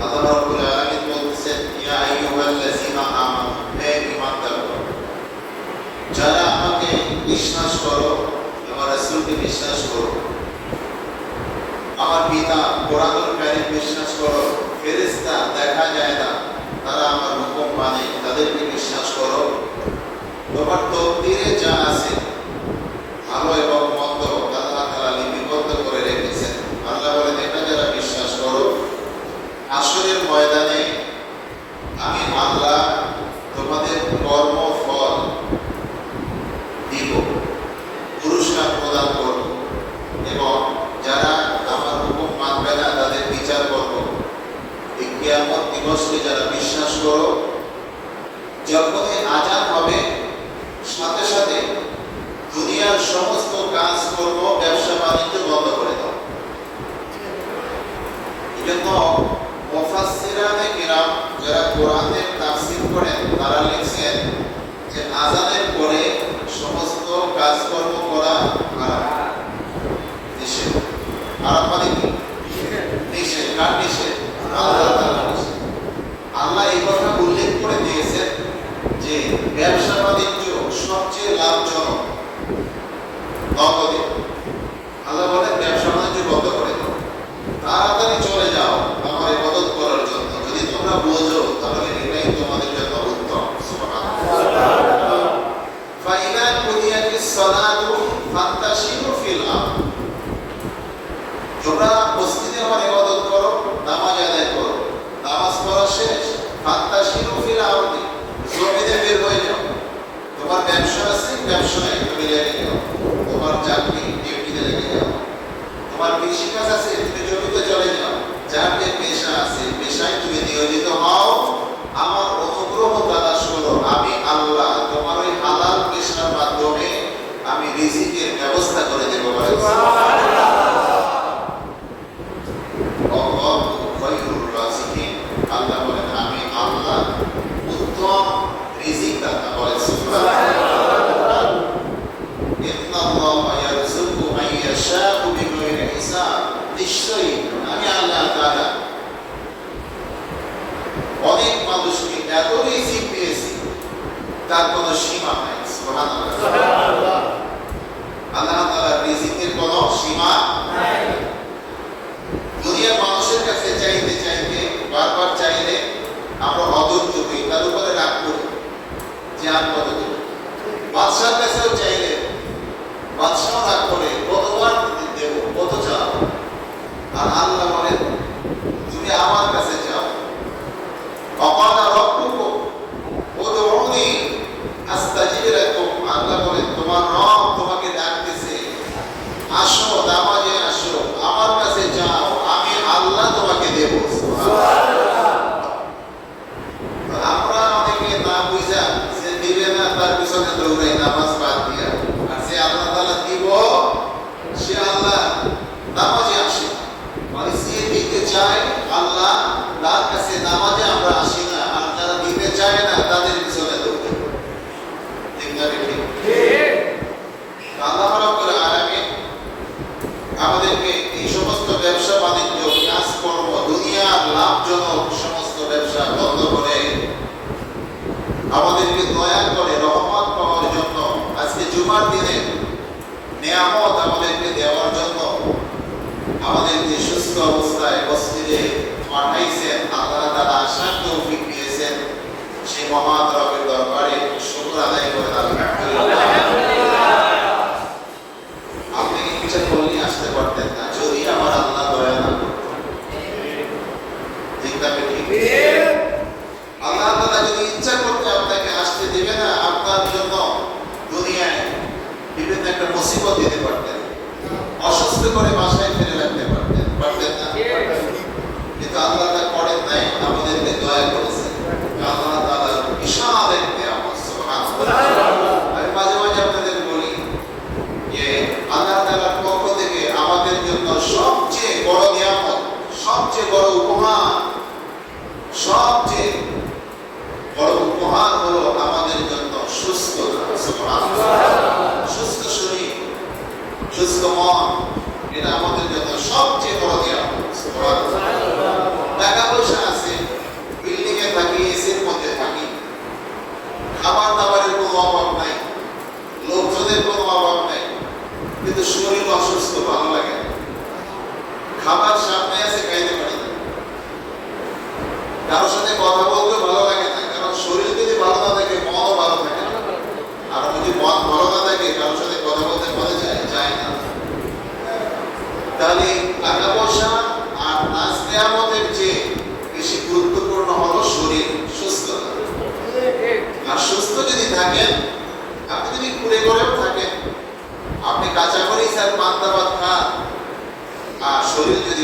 আল্লাহ রাব্বুল আলামিন বলতেছেন, ইয়া আইয়ুহাল্লাযীনা আমানু, হে ঈমানদারগণ, যারা আমাকে বিশ্বাস করো, আমার রাসূলকে বিশ্বাস করো, আমার পিতা কোরআনুল কারীম বিশ্বাস করো, ফেরেশতা দেখা যায় না তারা আমার হুকুম মানে, তাদেরকে বিশ্বাস করো, তোমার তকদিরে যা আছে ভালো এবং মন্দ আল্লাহ তাআলা লিপিবদ্ধ করে রেখেছেন। আল্লাহ বলেন, এটা যারা বিশ্বাস করো, হাসরের ময়দানে আমি আল্লাহ তোমাদের কর্মফল দিব, পুরস্কার প্রদান করব, এবং যারা আমার হুকুম মানবে না তাদের বিচার করব। এই কিয়ামত দিবসকে যারা বিশ্বাস করো, যখনই আযান হবে সাথে সাথে দুনিয়ার সমস্ত কাজকর্ম, ব্যবসা বাণিজ্য বন্ধ করে দাও। এজন্য মুফাসসিরানে কিরাম যারা কোরআনের তাফসীর করেন তারা লিখছেন যে আযানের পরে সমস্ত কাজকর্ম করা হারাম, নিষেধ। হারাম মানে কি? নিষেধ। কার নিষেধ? আল্লাহ তাআলার নিষেধ। আল্লাহ এই কথা উল্লেখ করে দিয়েছেন যে ব্যবসা বাণিজ্য সবচেয়ে লাভজনক নগদে। আল্লাহ বলেন, ব্যবসা বাণিজ্য বন্ধ করে দাও, তাড়াতাড়ি চলে যাও আমার ইবাদত করার জন্য। যদি তোমরা বোঝো তাহলে এটাই তোমাদের জন্য উত্তম। সুবহানাল্লাহ। ফাইদা কুদিয়াতিস সালাতু ফান্তাশিরু ফিল আরদ, তোমরা মসজিদে আমার ইবাদত করো, নামাজ আদায় করো, নামাজ পড়া শেষ, ফান্তাশিরু ফিল আরদ, জমিনে বের হয়ে যাও। তোমার ব্যবসা আছে, ব্যবসায় তুমি লেগে যাও, তোমার চাকরি ডিউটিতে লেগে যাও, তোমার কৃষিকাজ আছে, তুমি জমিতে চলে যাও, যার যে পেশা আছে পেশায় তুমি নিয়োজিত হও, আমার অনুগ্রহ তালাশ করো। আমি আল্লাহ তোমার ওই হালাল পেশার মাধ্যমে আমি রিজিকের ব্যবস্থা করে দেবো। আল্লাহ বলেন, আমি আল্লাহ উত্তম রিজিক দাতা। বলেন সুবহানাল্লাহ। ইন্নাল্লাহা ইয়ারযুকু মান ইয়াশাউ বিগাইরি হিসাব, নিশ্চয়ই আমি আল্লাহ তাআলা অনেক মানুষকে এত রিজিক দিয়েছি তার কোনো সীমা নাই। সুবহানাল্লাহ। আল্লাহ তাআলার রিজিকের কোনো সীমা নাই। দুনিয়ার মানুষের কাছে চাইতে চাইতে, বারবার চাইলে আমরা অধৈর্য হই, তার উপরে রাগ করি যে আর কত দেব। বাদশার কাছেও চাইলে বাদশাহ রাগ করে, কতবার দেব, কত চাও। আর আল্লাহ বলেন, তুমি আমার কাছে চাও। ওয়াকালা রাব্বুকুম উদউনি আস্তাজিব লাকুম, আল্লাহ বলেন, তোমার রব তোমাকে ডাকতেছে, আসো, নামাজে আসো, আমার কাছে যাও, আমি আল্লাহ তোমাকে দেব। আমরা অনেকে না বুঝা সে দিবে না তার পিছনে দৌড়াই নামাজ বাদ দিয়া, আর সে আল্লাহ তাআলা দিব সে আল্লাহ নামাজে আসে। মানে সে দিতে চায় আল্লাহ, তার কাছে নামাজে আমরা আসি না, আর যারা দিতে চায় না তাদের পিছনে দৌড়াই। ঠিক না? ঠিক। আল্লাহ রাব্বুল আলামিন আমাদেরকে এই সমস্ত ব্যবসা বাণিজ্য, কাজকর্ম, দুনিয়ার লাভজনক সমস্ত ব্যবসা বন্ধ করে আমাদেরকে দয়া করে রহমত পাওয়ার জন্য, আজকে জুমার দিনে নিয়ামত আমাদেরকে দেওয়ার জন্য, আমাদেরকে সুস্থ অবস্থায় মসজিদে পাঠাইছেন। আল্লাহ তাআলা আসার তৌফিক দিয়েছেন। সেই মহান রবের দরবারে শুকর আদায় করেন আলহামদুলিল্লাহ। আপনি ইচ্ছা করলে আসতে পারতেন না যদি আমার আল্লাহ দয়া না করতেন। ঠিক না? ঠিক। আল্লাহ তাআলা যদি ইচ্ছা করতে আপনাকে আসতে দিবে না, আপনার জন্য দুনিয়ায় বিভিন্ন একটা মুসিবত দিতে পারতেন, অসুস্থ করে বাসায় ফেলে রাখতে পারতেন, পারতেন না? কিন্তু আল্লাহ তা করেন নাই, আমাদেরকে দয়া করেছেন। আল্লাহ তাআলার বিশাল এক নিয়ামত। সুবহানাল্লাহ। আমি মাঝে মাঝে আপনাদের বলি যে আল্লাহ তাআলার পক্ষ থেকে আমাদের জন্য সবচেয়ে বড় নিয়ামত, সবচেয়ে বড় উপহার, সবচেয়ে বড় উপহার হলো আমাদের জন্য সুস্থতা। সুবহানাল্লাহ। সুস্থ শরীর, সুস্থ মন, এটা আমাদের জন্য সবচেয়ে বড় নিয়ামত। সুবহানাল্লাহ। টাকা পয়সা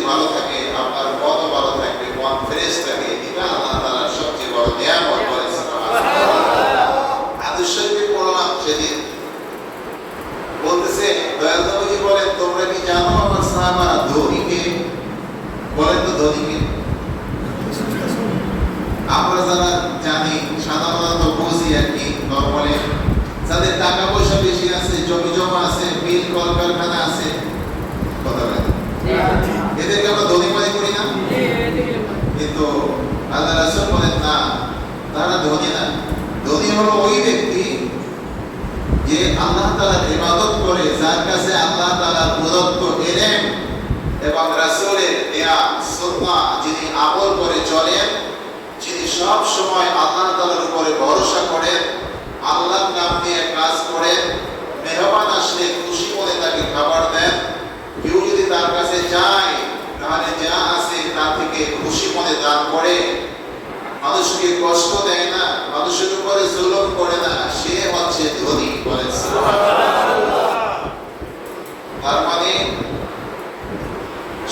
ভালো থাকে আপনার মনও ভালো থাকবে, মন ফ্রেশ থাকে, এটা আল্লাহ তাআলার সবচেয়ে বড় নিয়ামত বলেন সুবহানাল্লাহ। হাদিস শরীফে পড়লাম সেদিন বলতেছে দয়াল নবীজি বলেন তোমরা কি জানো আমার সাহাবারা ধনীকে বলেন তো ধনীকে? আমরা যারা জানি সাধারণত বুঝি আর কি নরমালি যাদের টাকা পয়সা বেশি আছে, জমি জমা আছে, মিল কলকারখানা আছে, কথা বলেন এদেরকে আমরা ধনী মনে করি না? কিন্তু আল্লাহ রাসূল বলেন না, তারা ধনী না। ধনী হলো ওই ব্যক্তি যে আল্লাহ তাআলার ইবাদত করে, যার কাছে আল্লাহ তাআলার প্রদত্ত ইলম এবং রাসূলের দেয়া সুন্নাহ যিনি আমল করে চলেন, যিনি সব সময় আল্লাহ তাআলার উপরে ভরসা করেন, আল্লাহর নাম নিয়ে কাজ করেন, মেহমান আসলে খুশি মনে তাকে খাবার দেন, কেউ যদি তার কাছে যায় তাহলে যা আছে তা থেকে খুশি মনে দান করে, মানুষকে কষ্ট দেয় না, মানুষের উপরে জুলুম করে না, সে হচ্ছে ধনী বলেন সুবহানাল্লাহ। তার মানে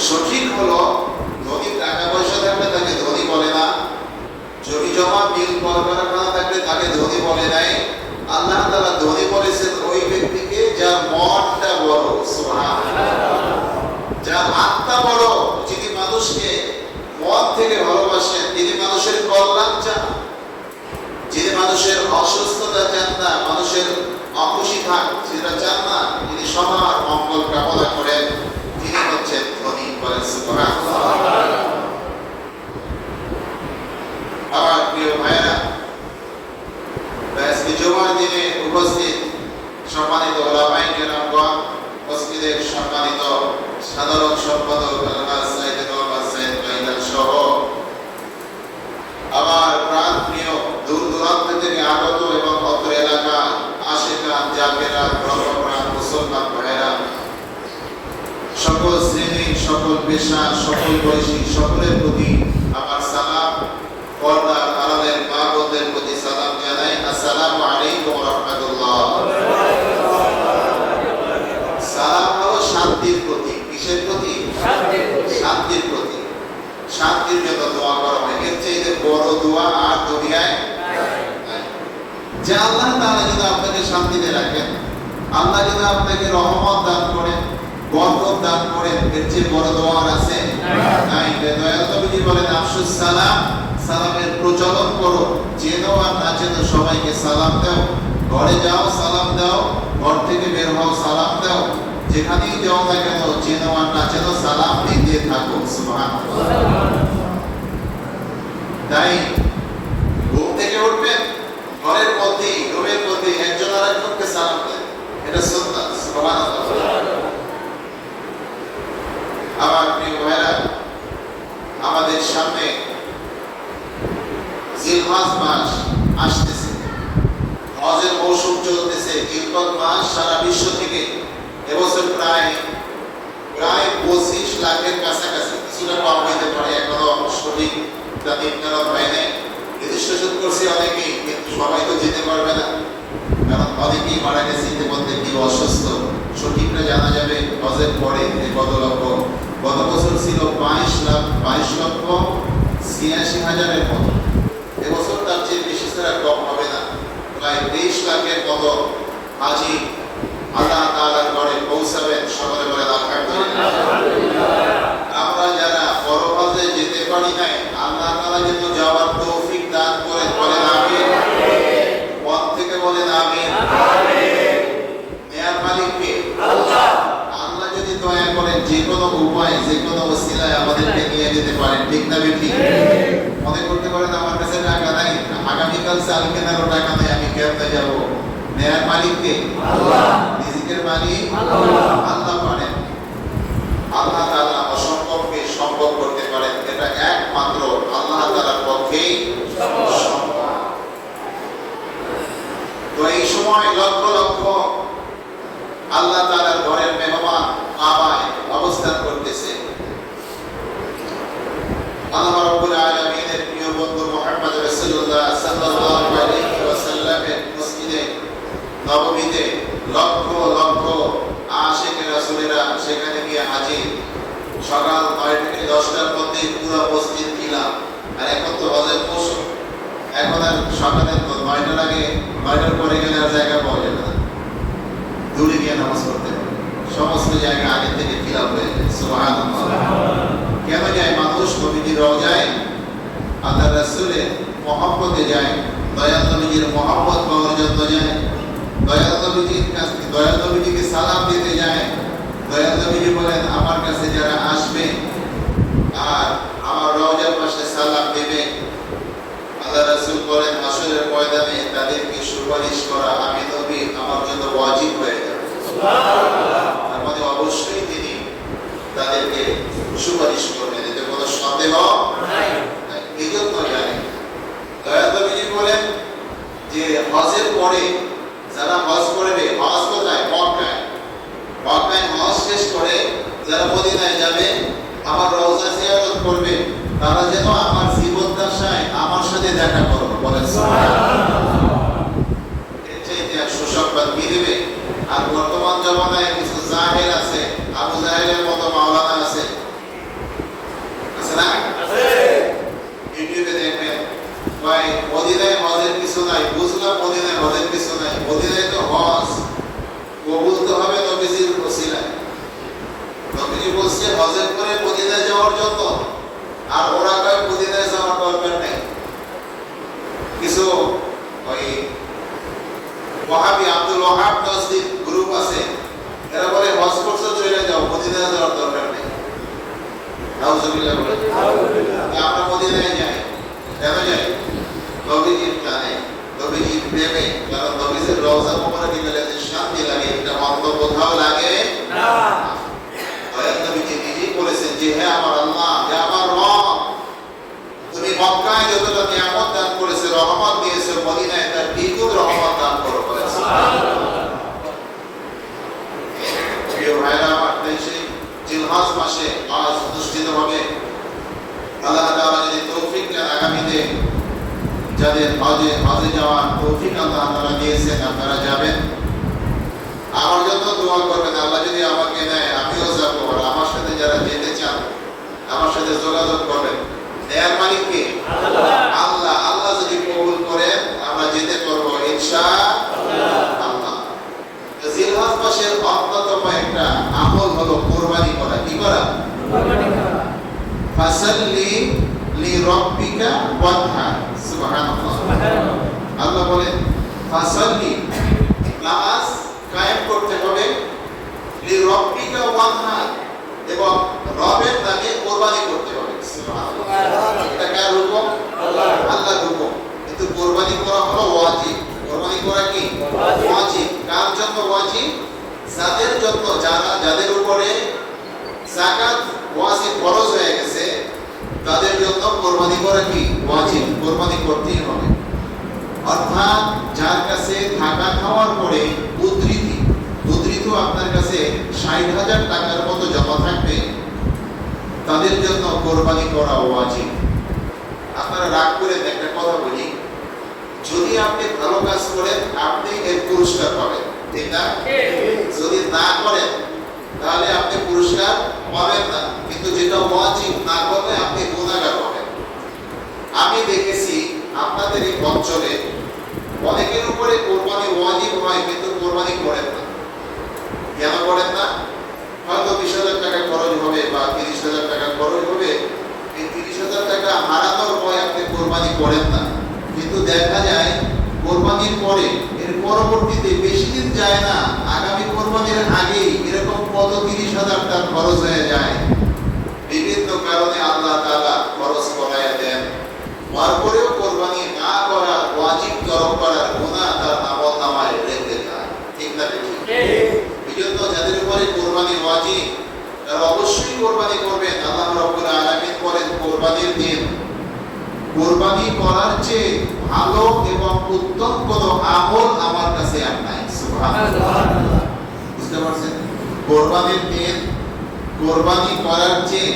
সঠিক হলো ধনী টাকা পয়সা থাকলে তাকে ধনী বলে না, জমি জমা মিল কলকারখানা থাকলে তাকে ধনী বলে নাই। আল্লাহ তাআলা ধনী বলেছেন ওই ব্যক্তিকে যার মনটা বড়, সুবহানাল্লাহ, যার আত্মা বড়, যিনি মানুষকে মন থেকে ভালোবাসেন, যিনি মানুষের কল্যাণ চান, যিনি মানুষের অসুস্থতা চান না, মানুষের অখুশি থাক সেটা চান না, যিনি সবার মঙ্গল কামনা করেন, তিনি হচ্ছেন ধনী বলেন সুবহানাল্লাহ। আমার প্রিয় ভাইরা, আজকে জুমার দিনে উপস্থিত সম্মানিত ওলামায়ে কেরামগণ, মসজিদের সম্মানিত সাধারণ সম্পাদক আলহাজ সাইয়েদুল সাইয়েদ ভাইজান সহ আমার প্রাণ প্রিয় দূর দূরান্ত থেকে আগত এবং অত্র এলাকা আশিকান জাকেরা ধর্মপ্রাণ মুসলমান ভাইরা, সকল শ্রেণী, সকল পেশা, সকল বয়সী সকলের প্রতি আমার সালাম, পর্দার আড়ালের মা বোনদের প্রতি সালাম জানাই। আসসালামু আলাইকুম ওয়া রাহমাতুল্লাহ। সালাম হলো শান্তির প্রতীক। কিসের প্রতীক? শান্তির প্রতীক। শান্তির জন্য দোয়া করা হয়, এর চাইতে বড় দোয়া আর দুনিয়ায় নাই। যে আল্লাহ তাআলা যদি আপনাকে শান্তিতে রাখেন, আল্লাহ যদি আপনাকে রহমত দান করেন, বরকত দান করেন, এর চেয়ে বড় দোয়া আছে নাই। দয়াল নবীজি বলেন আফসুস সালাম, সালামের প্রচলন করো, চেনো আর না চেনো সবাইকে সালাম দাও, ঘরে যাও সালাম দাও, ঘর থেকে বের হও সালাম দাও, যেখানেই যাও না কেন চেনো আর না চেনো সালাম দিতে থাকো, সুবহানাল্লাহ। তাই ঘুম থেকে উঠবেন, ঘরের মধ্যে রুমের মধ্যে একজন আরেকজনকে সালাম দেন, এটা সুন্নাত, সুবহানাল্লাহ। আমার প্রিয় ভাইরা, আমাদের সামনে জিলহজ মাস আসতেছে, হজের মৌসুম চলতেছে। জিলহজ মাস সারা বিশ্ব থেকে এবছর প্রায় 25 লাখের কাছাকাছি, কিছুটা কম হইতে পারে, এখনো সঠিক তা নির্ধারণ হয় নাই। রেজিস্ট্রেশন করছে অনেকেই, কিন্তু সবাই তো যেতে পারবে না, কারণ অনেকেই মারা গেছে ইতিমধ্যে, কেউ অসুস্থ, সঠিকটা জানা যাবে হজের পরে কত লক্ষ। গত বছর ছিল 22 লক্ষ 86 হাজারের মতো, এবছর তার চেয়ে বেশি ছাড়া কম হবে না, প্রায় 23 লাখের মতো হাজি আল্লাহ তাআলার ঘরে পৌঁছাবেন। সকলে বলেন আলহামদুলিল্লাহ। আমরা যারা বড় হজে যেতে পারি নাই, আল্লাহ তাআলা যেন যাওয়ার তৌফিক দান করেন, বলেন আমিন। মন থেকে বলেন আমিন। নেয়ার মালিক কে? আল্লাহ। আল্লাহ যদি দয়া করেন যে কোনো উপায়, যে কোনো ওসিলায় আমাদেরকে নিয়ে যেতে পারেন, ঠিক না বেঠিক? মনে করতে পারেন আমার কাছে টাকা নাই, আগামীকাল চাল কেনারও টাকা নাই, আমি কেমনে যাব? নেয়ার মালিক কে? আল্লাহ। রিজিকের মালিক আল্লাহ। আল্লাহ পারেন, আল্লাহ তাআলা অসম্ভবকে সম্ভব করতে পারেন, এটা একমাত্র আল্লাহ তাআলার পক্ষেই সম্ভব। তো এই সময় লক্ষ লক্ষ আল্লাহ তাআলার ঘরের মেহমান কাবায় অবস্থান করতেছে। আল্লাহ রাব্বুল আলামিনের প্রিয় বন্ধু মুহাম্মদ রাসূলুল্লাহ সাল্লাল্লাহু আলাইহি ওয়াসাল্লামের মসজিদে নববীতে লক্ষ লক্ষ আশিক রাসূলেরা সেখানে গিয়ে হাজির। সকাল 9টা থেকে 10টার মধ্যে পুরো মসজিদ কিলাম। আর এখন তো হজের মৌসুম, এখন আর সকালে 9টার আগে 9টার পরে গেলে আর জায়গা পাওয়া যাবে না, দূরে গিয়ে নামাজ পড়তে হবে। সমস্ত জায়গা আগে থেকে কিলাম হয়ে যায়। সুবহানাল্লাহ। কেন যায় মানুষ? নবীজির রওজায় আল্লাহ রাসূলের মহব্বতে যায়, দয়াল নবীজির মহব্বত পাওয়ার জন্য যায়, দয়াল নবীজির কাছে দয়াল নবীজিকে সালাম দিতে যায়। দয়াল নবীজি বলেন, আমার কাছে যারা আসবে আর আমার রওজার পাশে সালাম দেবে, আল্লাহ রাসূল বলেন হাসরের ময়দানে তাদেরকে সুপারিশ করা আমি নবী আমার জন্য ওয়াজিব হয়ে যাবে। সুবহানাল্লাহ। তার মানে অবশ্যই তিনি তাদেরকে সুপারিশ করবেন, এতে কোনো সন্দেহ নাই। এই জন্য জানি দয়াল নবীজি বলেন যে হজের পরে যারা হজ করবে, হজ কোথায়? মক্কায়। মক্কায় হজ শেষ করে যারা মদিনায় যাবে, আমার রওজা জিয়ারত করবে, তারা যেন আমার জীবদ্দশায় আমার সাথে দেখা করবে। বলেন সুবহানাল্লাহ। এর চাইতে আর সুসংবাদ কি দেবে? আর বর্তমান জমানায় কিছু জাহেল আছে, আবু জাহেলের মতো মাওলানা আছে না? আছে। ইউটিউবে দেখবেন ভাই মদিনায় হজের কিছু নাই। বুঝলাম মদিনায় হজের কিছু নাই, মদিনায় তো হজ কবুল তো হবে নবীজির ওসিলায়। নবীজি বলছে হজের পরে মদিনায় যাওয়ার জন্য, আর ওরা কয় মদিনায় যাওয়ার দরকার নেই। কিছু ওই ওয়াহাবি আব্দুল ওয়াহাব নজদীক গ্রুপ আছে, এরা বলে হজ করতে চলে যাও, মদিনায় যাওয়ার দরকার নেই। নাউজুবিল্লাহ। আমরা মদিনায় যাই, কেন যাই? নবীজির টানে, নবীজির প্রেমে। কারণ নবীজির রওজা মোবারকে গেলে যে শান্তি লাগে, এটা অন্য কোথাও লাগে না। দয়াল নবীজি নিজেই বলেছেন যে হে আমার আল্লাহ, হে আমার রব, তুমি মক্কায় যতটা নিয়ামত দান করেছো, রহমত দিয়েছো, মদিনায় তার দ্বিগুণ রহমত দান করো। সুবহানাল্লাহ। প্রিয় ভাইরা আমার, সেই জিলহজ মাসে হজ অনুষ্ঠিত হবে। আল্লাহ তাআলা যদি তৌফিক দেন, আগামীতে যাদের হজে যাওয়ার তৌফিক আল্লাহ তাআলা দিয়েছেন, আপনারা যাবেন। আমার জন্য দোয়া করবেন, আল্লাহ যদি আমাকে নেয় আমিও যাবো। আর আমার সাথে যারা যেতে চান আমার সাথে যোগাযোগ করবেন। নেয়ার মালিক কে? আল্লাহ। আল্লাহ যদি কবুল করেন আমরা যেতে পারবো ইনশাআল্লাহ। জিলহজ মাসের অন্যতম একটা আমল হলো কুরবানি করা। কি করা? কুরবানি করা। ফাসাল্লি লিরাব্বিকা ওয়ানহার। সুবহানাল্লাহ। আল্লাহ বলেন ফাসাল্লি, নামাজ কায়েম করতে হবে, লিরাব্বিকা ওয়ানহার, এবং রবের নামে কুরবানি করতে হবে। সুবহানাল্লাহ। এটা কার হুকুম? আল্লাহর হুকুম। কিন্তু কুরবানি করা হলো ওয়াজিব। কুরবানি করা কি? ওয়াজিব। কার জন্য ওয়াজিব? যাদের জন্য, যাদের উপরে যাকাত ওয়াজিব ফরজ হয়ে গেছে, তাদের জন্য কুরবানি করা কি? ওয়াজিব। কুরবানি করতেই হবে। অর্থাৎ যার কাছে থাকা খাওয়ার পরে উদ্ধৃত আপনার কাছে ৬০,০০০ টাকার মতো জমা থাকবে, তাদের জন্য কুরবানি করা ওয়াজিব। আপনারা রাগ করে একটা কথা বলি, যদি আপনি ভালো কাজ করেন আপনি এর পুরস্কার পাবেন, ঠিক না? যদি না করেন তাহলে আপনি পুরস্কার পাবেন না। কিন্তু যেটা ওয়াজিব, না করলে আপনি গুনাহগার হবেন। আমি দেখেছি আপনাদের এই অঞ্চলে অনেকের উপরে কুরবানি ওয়াজিব হয় কিন্তু কুরবানি করেন না। কেন করেন না? হয়তো ২০,০০০ টাকা খরচ হবে বা ৩০,০০০ টাকা খরচ হবে, এই ৩০,০০০ টাকা হারানোর ভয় আপনি কুরবানি করেন না। কিন্তু দেখা যায় কুরবানির পরে, এর পরবর্তীতে বেশি দিন যায় না, আগামী কুরবানির আগেই এরকম কত ৩০,০০০ টাকা খরচ হয়ে যায়। বিভিন্ন কারণে আল্লাহ তাআলা খরচ করায় দেন, তারপরেও কুরবানি না করা, ওয়াজিব তরক করার গুনাহ তার আমলনামায় লেখে যায়। ঠিক না? ঠিক। এইজন্য যাদের উপরে কুরবানি ওয়াজিব তারা অবশ্যই কুরবানি করবেন। আল্লাহ রাব্বুল আলামিন বলেন কুরবানির দিন কুরবানি করার চেয়ে ভালো এবং উত্তম কোনো আমল আমার কাছে আর নাই। সুবহানাল্লাহ। বুঝতে পারছেন? কুরবানির দিন কুরবানি করার চেয়ে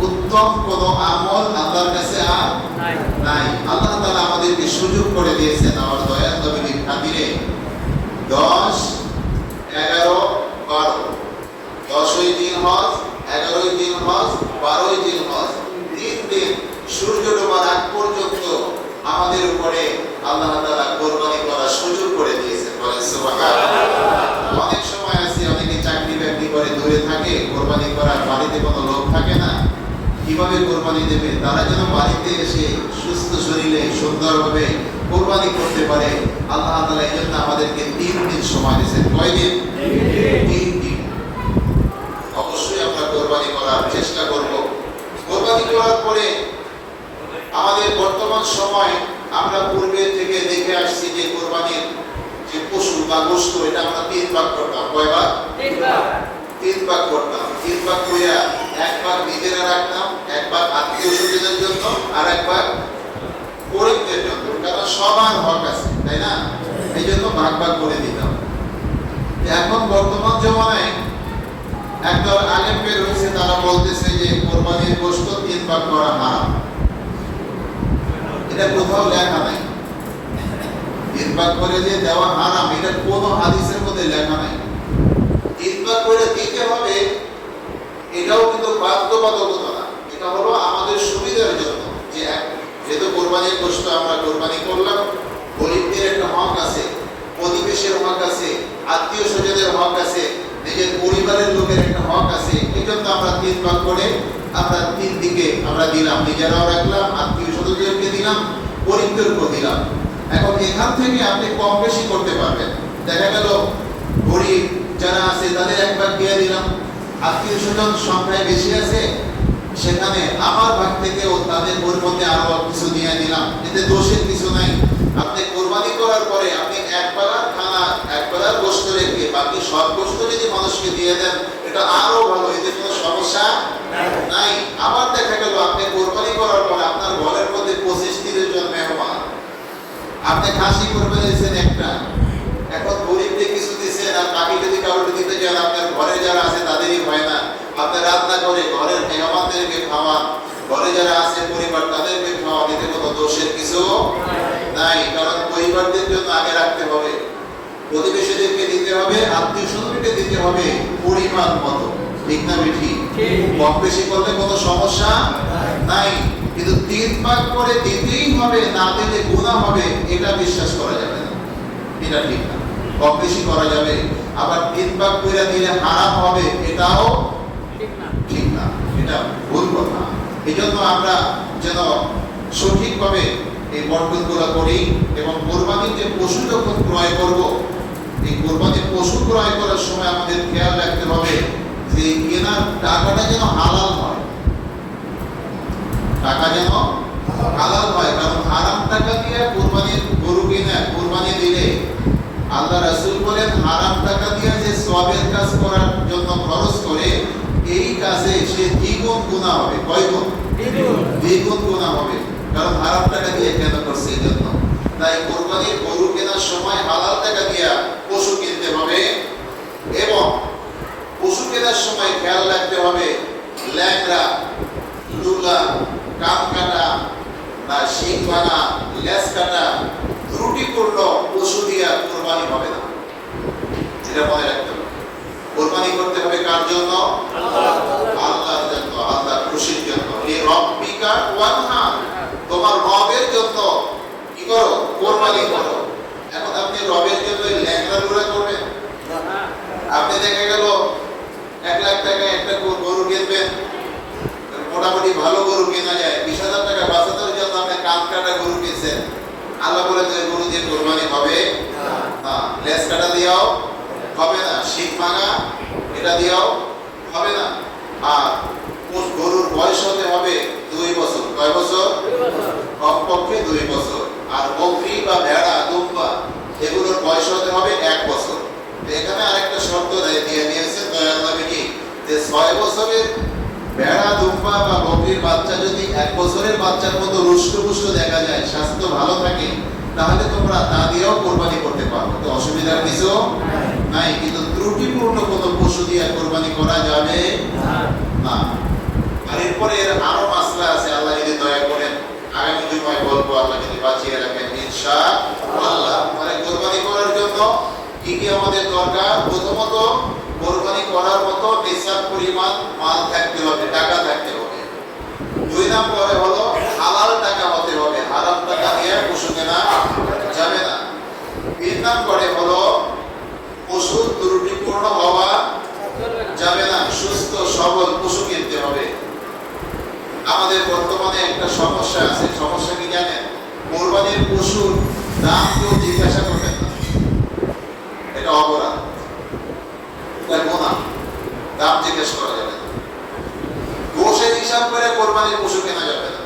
উত্তম কোনো আমল আল্লাহর কাছে আর নাই। আল্লাহ তাআলা আমাদেরকে সুযোগ করে দিয়েছেন আমার দয়াল নবীর খাতিরে 10, 11, 12 10ই জিলহজ 11ই জিলহজ, 12ই জিলহজ, 3 দিন সূর্য ডোবার আগ পর্যন্ত আমাদের উপরে আল্লাহ তাআলা কুরবানি করার সুযোগ করে দিয়েছেন। বলেন সুবহানাল্লাহ। অনেক সময় আছে অনেকে চাকরি বাকরি করে দূরে থাকে, কুরবানি করার বাড়িতে কোনো লোক থাকে না, কিভাবে কুরবানি দেবে? তারা যেন বাড়িতে এসে সুস্থ শরীরে সুন্দরভাবে কুরবানি করতে পারে, আল্লাহ তাআলা এই জন্য আমাদেরকে 3 দিন সময় দিয়েছেন। কয় দিন? 3 দিন। অবশ্যই আমরা কুরবানি করার চেষ্টা করব। কুরবানি করার পরে আমাদের বর্তমান সময় আমরা পূর্বে থেকে দেখে আসছি যে কুরবানির যে পশু বা গোশত এটা আমরা 3 ভাগ করতাম। কয় ভাগ? 3 ভাগ করতাম। 3 ভাগ কইরা 1 ভাগ নিজেরা রাখতাম, 1 ভাগ আত্মীয় স্বজনদের জন্য, আর 1 ভাগ গরিবদের জন্য। কারণ সবার হক আছে, তাই না? এই জন্য ভাগ ভাগ করে দিতাম। এখন বর্তমান জমানায় একদল আলেম বের হয়েছে, তারা বলতেছে যে কুরবানির গোশত 3 ভাগ করা হারাম। এটা কোথাও লেখা নাই। 3 ভাগ করে যে দেওয়া হারাম, এটা কোনো হাদিসের মধ্যে লেখা নাই। 3 ভাগ করে দিতে হবে, এটাও কিন্তু বাধ্যবাধকতা না। এটা হলো আমাদের সুবিধার জন্য, যে যেহেতু কোরবানির গোশত আমরা কোরবানি করলাম, গরিবদের একটা হক আছে, প্রতিবেশীর হক আছে, আত্মীয় স্বজনের হক আছে, নিজের পরিবারের লোকের একটা হক আছে। এই জন্য আমরা 3 ভাগ করে আমরা 3 দিকে আমরা দিলাম, নিজেরাও রাখলাম, আত্মীয় স্বজনদেরকে দিলাম, গরিবদেরকেও দিলাম। এখন এখান থেকে আপনি কম বেশি করতে পারবেন। দেখা গেল গরিব যারা আছে তাদের 1 ভাগ দিয়ে দিলাম, আত্মীয় স্বজন সংখ্যায় বেশি আছে, সেখানে আমার ভাগ থেকেও তাদের মধ্যে আরো কিছু দিয়ে দিলাম। এতে দোষের কিছু নাই। আপনি কোরবানি করার পরে আপনি 1 বেলার খানা, 1 বেলার গোশত রেখে বাকি সব গোশত যদি মানুষকে দিয়ে দেন, এটা আরো ভালো, এতে কোনো সমস্যা নাই। আবার দেখা গেল আপনি কোরবানি করার পরে আপনার ঘরের মধ্যে 25-30 জন মেহমান, আপনি খাসি কোরবানি দিয়েছেন একটা, এখন গরিবদের কিছু দিচ্ছেন, আর বাকি যদি কাউকে দিতে চান আপনার ঘরে যারা আছে তাদেরই হয় না, আপনি রান্না করে ঘরের মেহমানদেরকে খাওয়ান, ঘরে যারা আছে পরিবার তাদেরকে খাওয়ান, এতে কোনো দোষের কিছু নাই। কারণ পরিবারদের জন্য আগে রাখতে হবে, প্রতিবেশীদেরকে দিতে হবে, আত্মীয় স্বজনকে দিতে হবে পরিমাণ মতো। ঠিক না বেশি? কম বেশি করলে কোনো সমস্যা নাই। কিন্তু 3 ভাগ করে দিতেই হবে, না দিলে গুনাহ হবে, এটা বিশ্বাস করা যাবে না, এটা ঠিক না। কম বেশি করা যাবে, আবার 3 ভাগ করে দিলে হারাম হবে, এটাও ঠিক না, এটা ভুল কথা। এই জন্য আমরা যেন সঠিকভাবে এই বন্টনগুলো করি, এবং কোরবানির যে পশু যখন ক্রয় করব, এই কোরবানির পশু ক্রয় করার সময় আমাদের খেয়াল রাখতে হবে যে কেনার টাকাটা যেন হালাল হয়, টাকা যেন হালাল হয়। কারণ হারাম টাকা দিয়ে কোরবানির গরু কিনে কোরবানি দিলে আল্লাহ রাসূল বলেন, হারাম টাকা দিয়ে যে সওয়াবের কাজ করার জন্য খরচ করে, এই কাজে সে দ্বিগুণ গুনাহ হবে। কয় গুণ? দ্বিগুণ গুনাহ হবে, কারণ হারাম টাকা দিয়ে কেনা করছে। এই জন্য তাই কোরবানির গরু কেনার সময় হালাল টাকা দিয়ে পশু কিনতে হবে, এবং পশু কেনার সময় খেয়াল রাখতে হবে ল্যাংড়া, লুলা, কান কাটা বা শিং ভাঙা, লেজ কাটা, ত্রুটিপূর্ণ পশু দিয়া কোরবানি হবে না। এটা মনে রাখতে হবে। কোরবানি করতে হবে কার জন্য? আল্লাহর জন্য, আল্লাহর খুশির জন্য। এই রব্বিকা ওয়ানহার, তোমার রবের জন্য কি করো? কোরবানি করো। এখন আপনি রবের জন্য ল্যাংড়া লুলা করবেন? আপনি দেখা গেল 1 লাখ টাকা একটা গরু কিনবেন, মোটামুটি ভালো গরু কেনা যায়, 20,000 টাকা বাঁচানোর জন্য আপনি কান কাটা গরু কিনছেন। আল্লাহ বলে যে গরু দিয়ে কোরবানি হবে না, লেজ কাটা দিয়েও হবে না, শিং ভাঙা এটা দিয়েও হবে না। আর গরুর বয়স হতে হবে 2 বছর। কয় বছর? কমপক্ষে 2 বছর। আর বকরি বা ভেড়া, দুম্বা এগুলোর বয়স হতে হবে 1 বছর। এখানে আরেকটা শর্ত দিয়ে দিয়েছেন দয়াল নবী কি, যে 6 বছরের ভেড়া, দুম্বা বা বকরির বাচ্চা যদি 1 বছরের বাচ্চার মতো রুষ্টপুষ্ট দেখা যায়, স্বাস্থ্য ভালো থাকে, তাহলে তোমরা তা দিয়েও কোরবানি করতে পারো, তো অসুবিধার কিছু নাই। কিন্তু ত্রুটিপূর্ণ কোনো পশু দিয়ে কোরবানি করা যাবে না। আর এরপরে এর আরো মাসলা আছে, আল্লাহ যদি দয়া করেন আগামী জুমায় বলবো, আল্লাহ যদি বাঁচিয়ে রাখেন ইনশাআল্লাহ। মানে কোরবানি করার জন্য কি কি আমাদের দরকার? প্রথমত কোরবানি করার মতো মতো নিসাব পরিমাণ মাল থাকতে হবে, টাকা থাকতে হবে। 2 নম্বরে হলো হালাল টাকা হতে হবে, হারাম টাকা দিয়ে পশু কেনা যাবে না। 3 নম্বরে হলো পশু ত্রুটিপূর্ণ হওয়া যাবে না, সুস্থ সবল পশু কিনতে হবে। আমাদের বর্তমানে একটা সমস্যা আছে, সমস্যা কি জানেন? কোরবানির পশুর দাম কেউ জিজ্ঞাসা করবেন না, এটা অপরাধ, এটা গুনাহ, দাম জিজ্ঞেস করা যাবে না। গোশের হিসাব করে কোরবানির পশু কেনা যাবে না,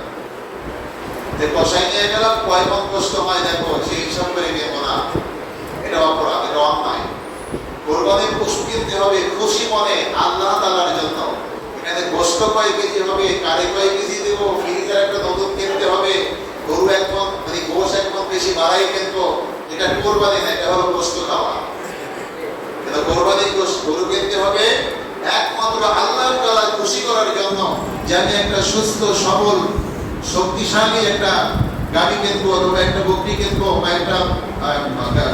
যে কষাই নিয়ে গেলাম কয় মন কষ্ট হয় দেখো, সেই হিসাব করে কেনবো না, এটা অপরাধ, এটা অন্যায়। কোরবানির পশু কিনতে হবে খুশি মনে আল্লাহ তাআলার জন্য। এখানে গোশত কয় কেজি হবে, কারে কয় কেজি দেবো, ফ্রিজের একটা নতুন কিনতে হবে, গরু একদম মানে গোশ একদম বেশি বাড়াই কিনবো, এটা কোরবানি না, এটা হলো গোশত খাওয়া। এটা কোরবানির গরু কিনতে হবে একমাত্র আল্লাহর তাআলা খুশি করার জন্য, যে আমি একটা সুস্থ সবল শক্তিশালী একটা গাড়ি কিনবো অথবা একটা বকরি কিনবো বা একটা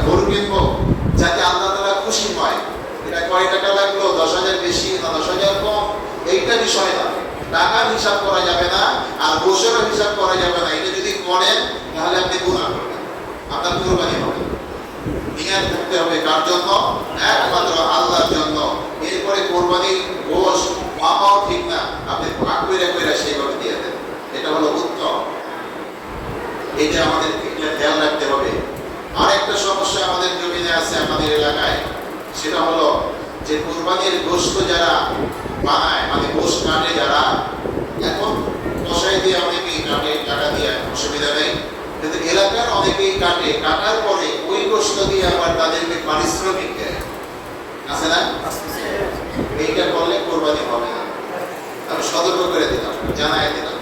গরু কিনবো যাতে আল্লাহ তাআলা খুশি হয়। এটা কয় টাকা লাগলো, 10,000 বেশি না 10,000 কম, এইটা বিষয় না। টাকার হিসাব করা যাবে না, আর গোশেরও হিসাব করা যাবে না। এটা যদি করেন তাহলে আপনি গুনাহ করবেন, আপনার কুরবানি হবে। নিয়ত করতে হবে কার জন্য? একমাত্র আল্লাহর জন্য। এরপরে কোরবানির গোশ মাপাও ঠিক না, আপনি ভাগ করে করে সেইভাবে দিয়ে দেন, এটা হলো উত্তম। এটা আমাদের খেয়াল রাখতে হবে। আর একটা সমস্যা আমাদের জমিনে আছে, আমাদের এলাকায়, সেটা হলো যে কোরবানির গোশত যারা বানায় মানে গোশ কাটে যারা, এখন কষাই দিয়ে অনেকেই কাটে, টাকা দিয়ে অসুবিধা নেই, কিন্তু এলাকার অনেকেই কাটে, কাটার পরে ওই গোশত দিয়ে আবার তাদেরকে পারিশ্রমিক দেয়, আছে না? এইটা করলে কোরবানি হবে না। আমি সতর্ক করে দিলাম, জানাই দিলাম,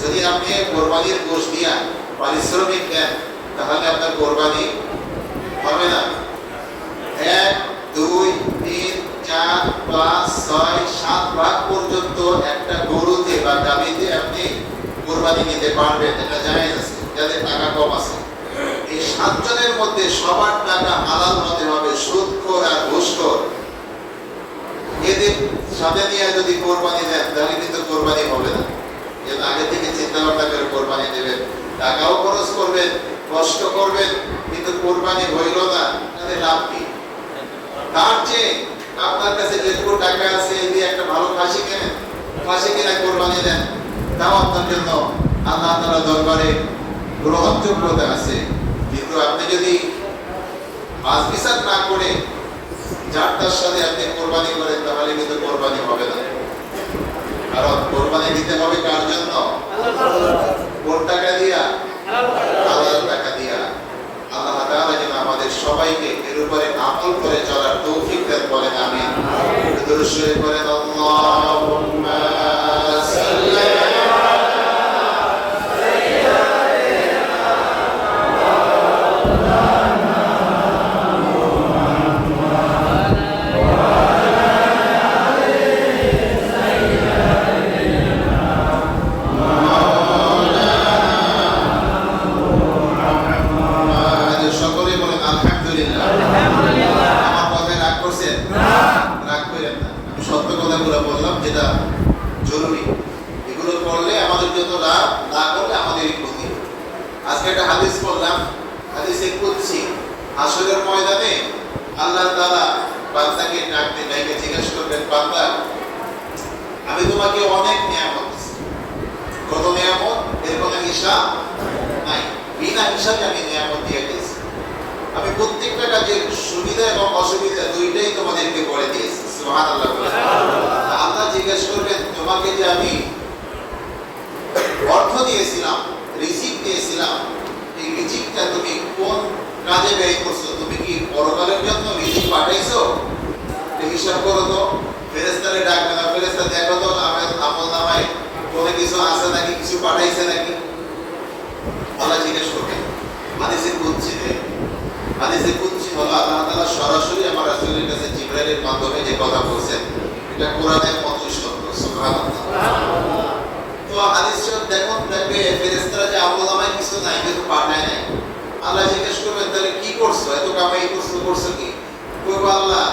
যদি আপনি কোরবানির গোশত দিয়া পারিশ্রমিক দেন তাহলে আপনার কোরবানি হবে না। 1, 2, 3, 4, 5, 6, 7 ভাগ পর্যন্ত একটা গরুতে বা গাভীতে আপনি কোরবানি নিতে পারবেন, এটা জায়েজ আছে যাদের টাকা কম আছে। এই 7 জনের মধ্যে সবার টাকা হালাল হতে হবে, সুদখোর আর ঘুষখোর এদের সাথে নিয়ে যদি কোরবানি দেন তাহলে কিন্তু কোরবানি হবে না। এর আগে থেকে চিন্তা ভাবনা করে কোরবানি দেবেন, টাকাও খরচ করবেন, কষ্ট করবেন, কিন্তু কোরবানি হইল না, তাহলে লাভ কি? তার চেয়ে আপনার কাছে যেটুকু টাকা আছে এই দিয়ে একটা ভালো খাসি কেনেন, খাসি কিনে কোরবানি দেন, তাও আপনার জন্য আল্লাহ তাআলার দরবারে গ্রহণযোগ্যতা আছে। কিন্তু আপনি যদি মাছ বিচার না করে যার তার সাথে আপনি কোরবানি করেন তাহলে কিন্তু কোরবানি হবে না। কারণ কোরবানি দিতে হবে কার জন্য? কোন টাকা দিয়া? আল্লাহর টাকা দিয়া। আল্লাহ তাআলা যেন আমাদের সবাইকে এর উপরে আমল করে চলার তৌফিক দেন, বলেন আমিন। দুরূদ শরীফ পড়েন, আল্লাহুম্মা সাল্লি যেটা জরুরি, এগুলো করলে আমাদের জন্য লাভ, না করলে আমাদেরই ক্ষতি। আজকে একটা হাদিস পড়লাম, হাদিসে কুদসি, হাসরের ময়দানে আল্লাহ তাআলা বান্দাকে ডাকতে ডাকে জিজ্ঞাসা করবেন, বান্দা আমি তোমাকে অনেক নিয়ামত দিয়েছি, কত নিয়ামত, এর কোনো হিসাব নাই, বিনা হিসাবে আমি নিয়ামত দিয়ে দিয়েছি, আমি প্রত্যেকটা কাজের সুবিধা এবং অসুবিধা দুইটাই তোমাদেরকে করে দিয়েছি। সুবহানাল্লাহ। আল্লাহ জিজ্ঞেস করবেন, তোমাকে যে আমি অর্থ দিয়েছিলাম, রিজিক দিয়েছিলাম, এই রিজিকটা তুমি কোন কাজে ব্যয় করছো? তুমি কি পরকালের জন্য রিজিক পাঠাইছো? হিসাব করো তো। ফেরেশতারে ডাকবে না, ফেরেশতা দেখো তো আমল নামায় কোনো কিছু আছে নাকি, কিছু পাঠাইছে নাকি, আল্লাহ জিজ্ঞেস করবেন। হাদিসে কুদসি হলো আল্লাহ তাআলা সরাসরি আমার রাসূলের কাছে জিবরাইলের মাধ্যমে যে কথা বলছেন, এটা কোরআনের মতই সত্য। সুবহানাল্লাহ। তো হাদিস দেখুন, দেখবে ফেরেশতারা যে আমল নামায় কিছু নাই, কিছু পাঠায় নাই, আল্লাহ জিজ্ঞেস করবেন তাহলে কি করছো, এত কামাই করছো কি? কইবো আল্লাহ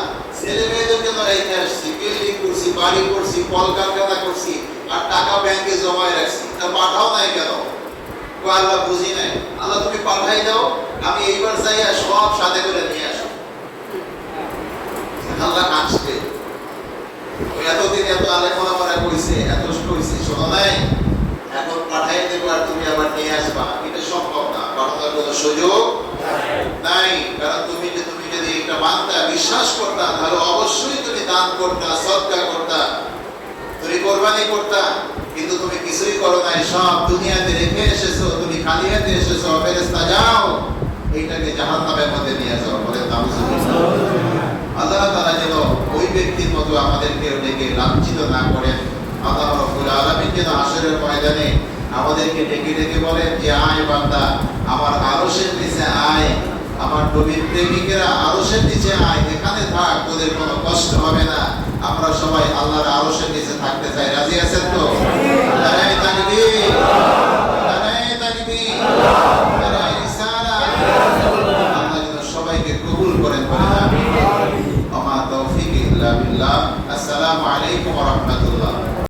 ছেলে মেয়েদের জন্য রেখে আসছি, বিল্ডিং করছি, বাড়ি করছি, কলকারখানা করছি, আর টাকা ব্যাংকে জমায় রাখছি, তা পাঠাও নাই কেন? আল্লাহ বুঝি নাই। আল্লাহ তুমি পাঠাই দাও, আমি এইবার চাই সব সাথে করে নিয়ে আসো। আল্লাহ আসবে। ওই এতদিন এত আলেখনা করা কইছে, এত কইছি, শোনো নাই, এখন পাঠাই দেবো আর তুমি আবার নিয়ে আসবা, এটা সম্ভব না, পাঠানোর কোনো সুযোগ নাই। কারণ তুমি যদি একটা মানতা, বিশ্বাস করতা, তাহলে অবশ্যই তুমি দান করতা, সদকা করতা, তুমি কোরবানি করতা, কিন্তু তুমি কিছুই করো নাই, সব দুনিয়াতে রেখে এসেছো, তুমি খালি হাতে এসেছো। ফেরেশতা যাও, এইটাকে জাহান্নামের মধ্যে নিয়ে যাও, বলে নাউজুবিল্লাহ। আল্লাহ তাআলা যেন ওই ব্যক্তির মতো আমাদেরকে ডেকে লাঞ্ছিত না করেন। আল্লাহ রাব্বুল আলামিন যেন হাশরের ময়দানে আমাদেরকে ডেকে ডেকে বলেন যে আয় বান্দা, আমার আরশের নিচে আয়, আমার নবীর প্রেমিকেরা আরশের নিচে আয়, এখানে থাক, তোদের কোনো কষ্ট হবে না। আমরা সবাই আল্লাহর আরশের নিচে থাকতে চাই, রাজি আছেন তো?